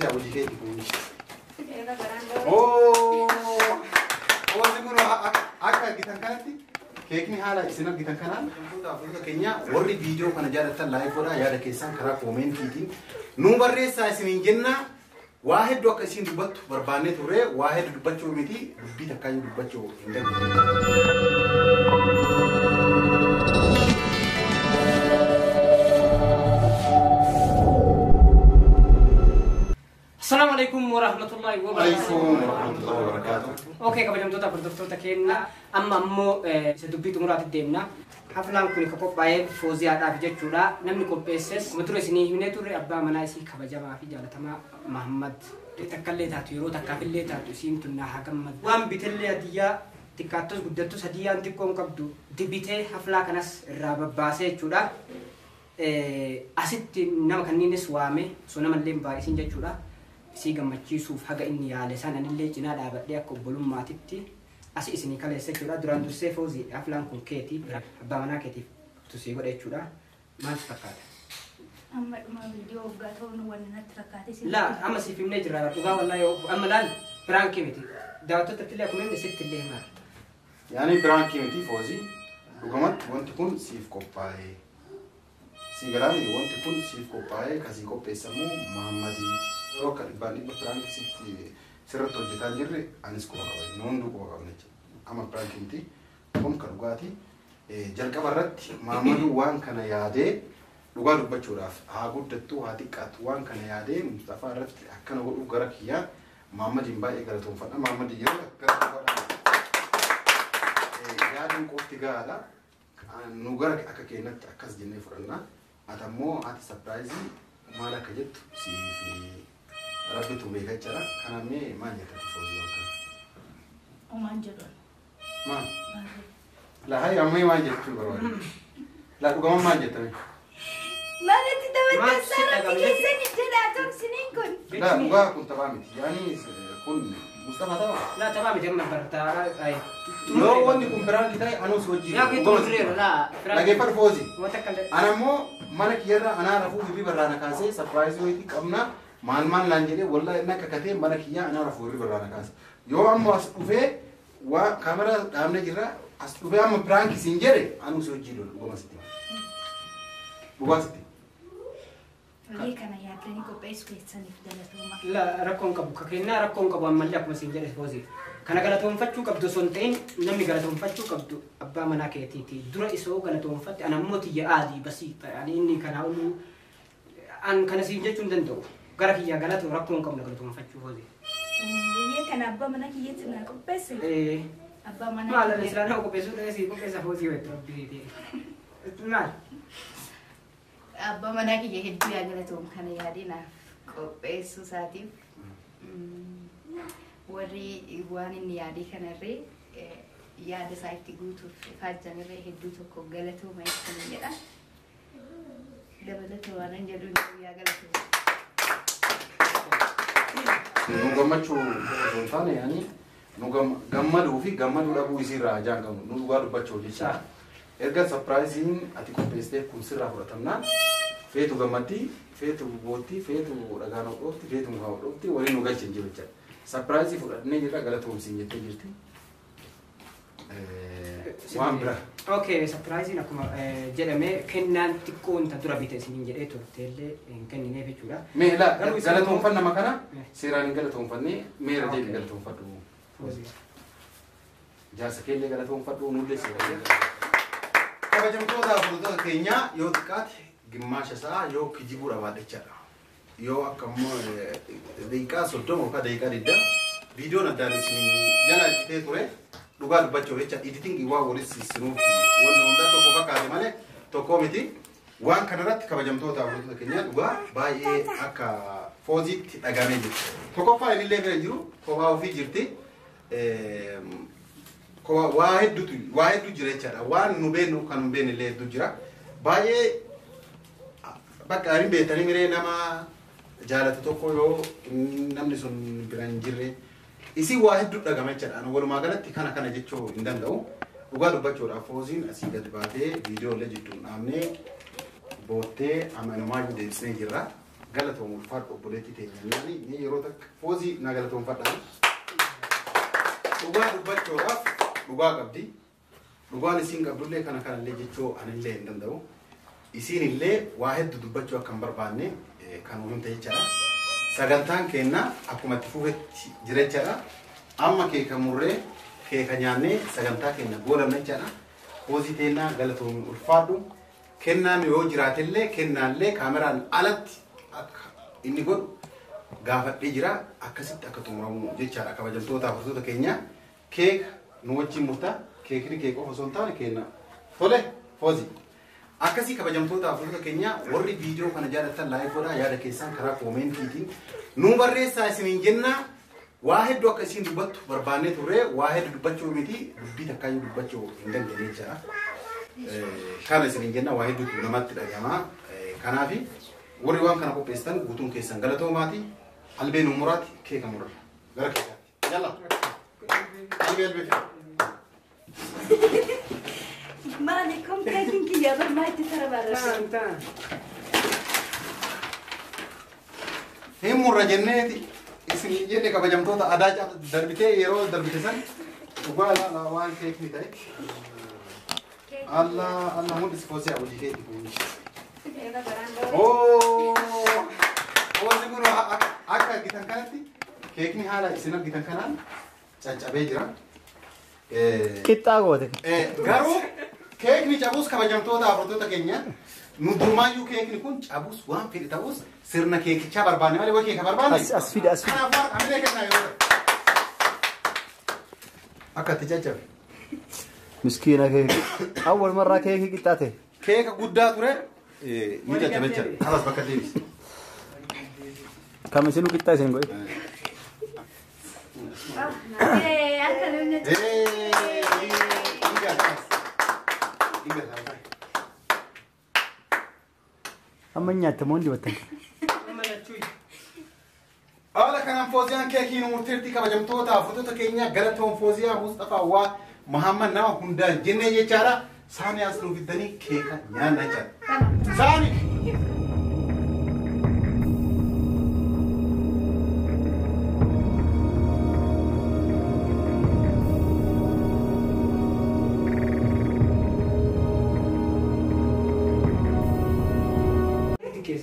Ya uji ke di bumi. Oh, awalnya guru akak kita kanti. Kek ni hala isinak kita kanan. Untuk Kenya, warri video kana jaratan live ora ya da kesan kara comment kiti. Number resa isinin jenna. واحد دوك اسين دبت بربانه توري واحد دبتشو ميتي بي تكاي دبتشو السلام عليكم ورحمة الله وبركاته. اوكي قبل ما تبدا تكينا امو سدبيت مرات الدمنا حفلان كوني كوب باي فوزيا دا في جولا نمني كوبيسس مترسني يونيتور ابا منايسي كبجما في جالتما محمد تكليتات يرو تكافليتات سيمتنا حكم وان بتلي ديا تكاتوس غدتوس هديا انت كون قبدو دبيته حفلا كنس رابباسه جولا اسيت نما كنينس وامي سونما لين بايسين جولا سي gammachiisuuf haga inni yaale sana illee cinaa dhaabadhee akka obbolummaatitti as isinii kaleessa jechuudha duraan dursee foozii aflaan kun keetii abbaa manaa keetiif tusii godha jechuudha maaltu fakkaata amma dhuma viidiyoo waggaa ta'uun wanni natti fakkaate si laa amma siif himnee jirra dhugaa wallaahi amma laal biraankii miti daawwattoota illee akkuma himne sitti illee himaa yaani biraankii miti foozii dhugamatti wanti kun siif qophaa'ee si galaani wanti kun siif qophaa'ee kasii qopheessamuu Muhammadii Oka ibani berperang sih serat hojjetan jirre anis ko qaban nondu ko qabne ama prank inti kun kan dhugati jalqaba irratti Maamadu waan kana yaade dhugaa dubbachuudhaaf haa guddattu haa xiqqaatu waan kana yaade Mustafa irratti akkana godhu gara kiyya Maamadin baay'ee galatoomfadha Maamadin yeroo yaadin qofti gaala nu gara akka keenyatti akkas jennee fudhanna atammoo ati surprise maal akka jettu siifi Rabbi tu mereka cara karena me manja tapi fozi orang. Oh manja dong. Man. Lah hai ramai manja tu baru. Lah tu kamu manja tapi. Mana tidak betul sana tiga ni tidak tu siningkun. Lah gua pun tak paham. Yani pun Mustafa tahu. laa tabaa miti amma bartaa ay Lo wanti kun berang kita anu soji. yaa kitu mudreero laa Lagi par fozi. wata kalle Anamo mana kira ana rafu hibi berana kasih surprise itu kamna. Man lanjutnya, wallah enak kakaknya mana kia anak rafuri berana kas. Yo am as uve, wa kamera damne kira as uve am prank sinjere, anu sojilo, gua masih. Gua masih. Lagi karena ya tadi kau pesku sana di dalam rumah. laa rakkoon qabu kakennaa rakkoon qabu ammallee akkuma siin jedhe foozii kana galatoonfachuu qabdu osoo hin ta'in namni galatoonfachuu qabdu abbaa manaa keetiiti dura isoo galatoonfatte ana ammoo tiyya aadii basiita ani inni kana olu an kana siin jechuu hin danda'u gara kiyyaa galatu rakkoon qabna galatoonfachuu foozii Iya kan abba mana kiyat sana kau pesu. Abba mana. maala islaana qopheessuu dhaqee sii qopheessa foozii waytu rabbiiti maal Abba mana kiyat hedduu yaa galatoom kana yaadina kau pesu saatiif. Warri waan inni yaadii kanarree yaada isaa itti guutuuf faajjanirree hedduu tokko galatooma ibsanii jedha. Dabalata waan hin jedhu yaa galatooma. Nu gammachuu zontaane yani nu gammaduu fi gammaduu dhabuu isirraa jaangamu nu dhugaa dubbachuu jecha erga surprising ati qopheessitee kun sirraa fudhatamnaan feetu gammaddii feetu boottii feetu dhagaan hodhoofti feetu mukaa hodhoofti waliin nu galchin jiru jecha surprise fudhannee jirra galatoomsiin jettee jirti waan bira okay surprise akkuma jedhame kennaan xiqqoon ta dura bite isiniin jedhee turteellee hin kennineef jechuudha mee la galatoomfanna makana seeraan hin galatoomfanne meera deebi galatoomfadhu jaarsa keellee galatoomfadhu nullee seeraan kabajamtoota fuuldura keenya yoo xiqqaate gimmaasha isaa yoo kijibuu dhabaadhachaadha yoo akkammoo daqiiqaa 30 yookaan daqiiqaa 20 viidiyoon addaan isin jala jitee ture dhugaa dubbachuu jecha editing waa walitti sissinuuf wanta hundaa tokko fakkaate malee tokko miti waan kanarratti kabajamtoota fuuldura keenya dhugaa baay'ee akka fooziitti dhagamee jiru tokkoffaa illee bira jiru kophaa ofii jirti waa hedduu jira jechaadha waan nu beenu kan nu beenu illee hedduu jira baay'ee bakka ani beetanii miree nama jaalatu tokko yoo namni sun bira hin jirre isi waa hedduu dhagama jechaadha walumaa galatti kana jechuu hin danda'u dhugaa dubbachuudhaaf fooziin asii gad baatee viidiyoo illee jidduun dhaabnee boottee amanumaa deebisnee jirra galatoom ulfaadhu obboleetti teenya ni yeroo takka foozii na galatoom fadhaan dhugaa dubbachuudhaaf dhugaa qabdi dhugaan isiin qabdullee kana kanallee jechuu anillee hin danda'u isiin illee waa hedduu dubbachuu akka hin barbaanne kan hunda jechaadha sagantaan keenna akkuma itti fufetti jira jechaadha amma keeka murree keeka nyaannee sagantaa keenya goolabna jechaadha foozii teennaa galatoom ulfaadhu kennaan yoo jiraatellee kennaallee kaameraan alatti akka inni godhu gaafadhee jira akkasitti akka xumuramu jechaadha kabajamtoota hordoftoota keenya keeka nu wajjin murtaa keekni kee qofa osoo hin taane kenna tole foozii akkasii kabajamtoota hordoftoota keenya warri viidiyoo kana jaallattan laayik godhaa yaada keessan karaa koomentiitiin nu barreessaa isiniin jenna waa hedduu akka isiin dubbattu barbaannee turre waa hedduu dubbachuu miti dubbii takkaayyuu dubbachuu hin dandeenye jechaadha kana isiniin jenna waa hedduutu namatti dhagama kanaafi warri waan kana qopheessitan guutuun keessan galatoomaati albeen umuraati keeka murra gara keessaatti yalla albeen مالكم كيكين كي يا ما تترى برا هي مرة جناتي اسمي جنة كبجمتوتا أداج دربتي يرو دربتسن وقال لا وان كيك نتاعي الله الله مو ديسبوزي أبو جيكي أوه أول سيقولوا أكا جيتان كانتي كيك نهالا إسنا جيتان كانان تاج أبيجرا كتا غوته غارو كيك ني جابوس كبجمتوتا أبروتوتا كينيا ندومايو كيك نكون جابوس وان في تابوس سرنا كيك تشابر باني ولا وكيك برباني أسفيد أسفيد أنا أفار أمريكا كنا يور أكا تجاجب مسكينة كيك أول مرة كيك كتاته كيك قدّا ترى نيجا تبجر خلاص بكتيريس كم سنو كتاته سنقول أما تموندي وتن أولا كان فوزيان كيكي نمرتيرتي كبجمتوتا فتوتا كينيا غلطهم فوزيا مصطفى ومحمد ناو هندا جنة يجارا ساني أصلو بدني كيكا نيان نجار ساني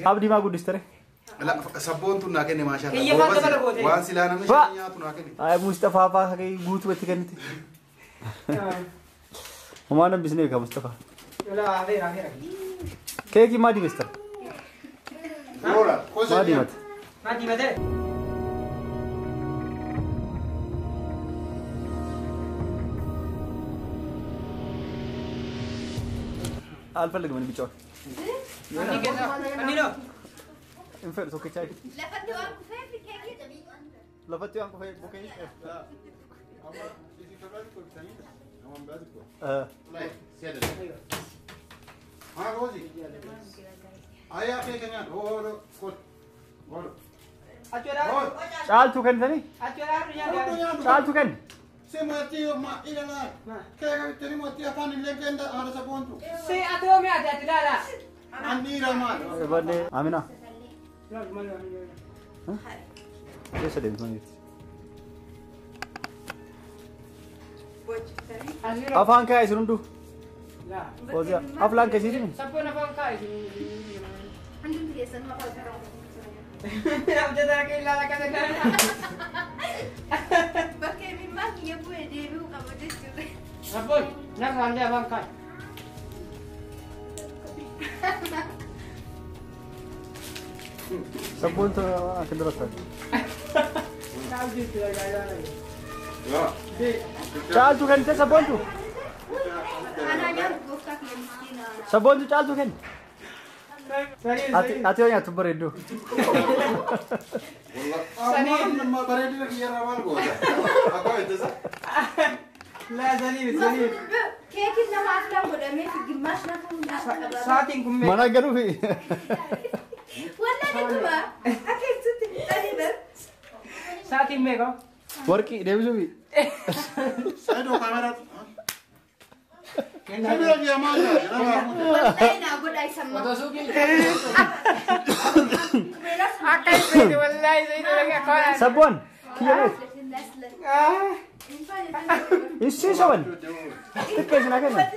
أبدي ما قد استري لا سبون تنا كني ما شاء الله وان سلانا مش نيا تنا كني أي مصطفى فا كي قوت بتكنتي وما أنا بسني كمصطفى لا غير كيكي ما دي مستر ما دي مت ما دي مت ألف لك من بيجوا أني لا إنفر سوكي شاي لفتي وانكو فين في كيكي لفتي وانكو فين بوكي لا أما إذا كبرت كل ثاني أما بعد كل لا سيادة ها روزي آيا كيك نيا هو كل هو شال توكن ثاني شال توكن سمعتي ما إلى لا كيك تري ما تيافان اللي كندا هذا سبونتو سي أتوم يا جات لا لا عندي رمان بدي أمينة لا ما ليش هذا ما أفان كاي سرندو لا فوزيا أفلان كسيرين سبنا فان كاي عندهم تيسن ما قدر أنا جدا كيلا لا كذا بكي من ما هي بوي ديبي وقبضت شو سبون نفس عندي فان كاي سبون تو أكيد راسك شال توكن تي سبون تو أنا جاب بوكك مسكينة سبون تو شال توكن أتي وين أتبرر يدو والله لما بريد لك يا رمان قوة أقول إنت صح لا زليل كيك إنما أفلام ودمي في قماش نفهم ساعتين كم ما نقدر فيه ولا نتوما أكيد ستي تاني ساعتين ميجا وركي ديفزو بي سيدو كاميرا كاميرا يا مان والله أنا أقول أي سما وتوسوكي أكيد بيدي والله زي ده كمان سبون كيف إيش سوون تكيس ناكنا